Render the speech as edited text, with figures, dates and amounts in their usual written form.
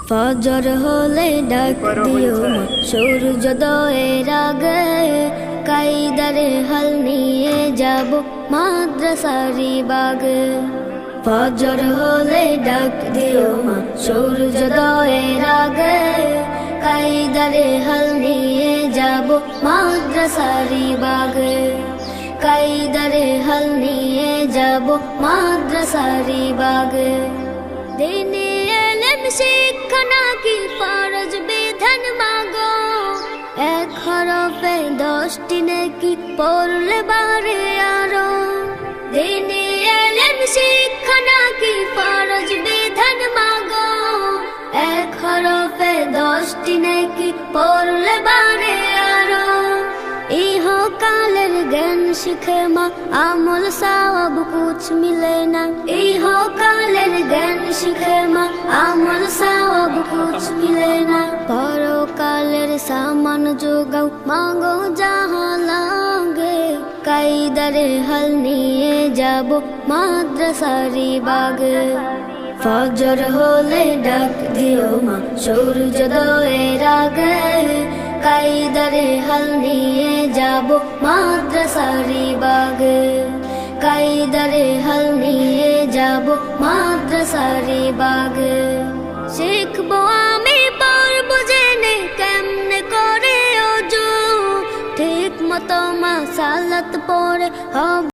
ফজর হলে ডাক দিও মা সূর্যোদয়ের আগে, কায়দারে হাল নিয়ে যাব মাদ্রাসারি বাগে। ফজর হলে ডাক দিও মা সূর্যোদয়ের আগে, কায়দারে হাল নিয়ে যাব মাদ্রাসারি বাগে। কায়দারে হাল নিয়ে যাব মাদ্রাসারি বাগে। দিনে এলেম শিক্ষা নাকি ফরজ বিধান মাগো, এক হরফে 10টি নেকি পড়লে বারে আরো। দিনে এলেম শিক্ষা নাকি ফরজ বিধান মাগো, এক হরফে 10টি নেকি পড়লে বারে আরো। ইহকালের জ্ঞান শিখে মা আমল সওয়াব কুছ মিলে না। ইহকালের জ্ঞান শিখে মা আমল সওয়াব কুছ মিলে না। পরকালের সামান যোগাও মাগো যাহা লাগে, কায়দারে হাল নিয়ে যাব মাদ্রাসারি বাগে। ফজর হলে ডাক দিও মা সূর্যোদয়ের আগে, কায়দারে হাল নিয়ে যাব মাদ্রাসারি বাগে। কায়দারে হাল নিয়ে যাব মাদ্রাসারি বাগে। শিখবো আমি পড়ব জেনে কেমনে করে ওযু, ঠিক মতো মা সালাত পড়ে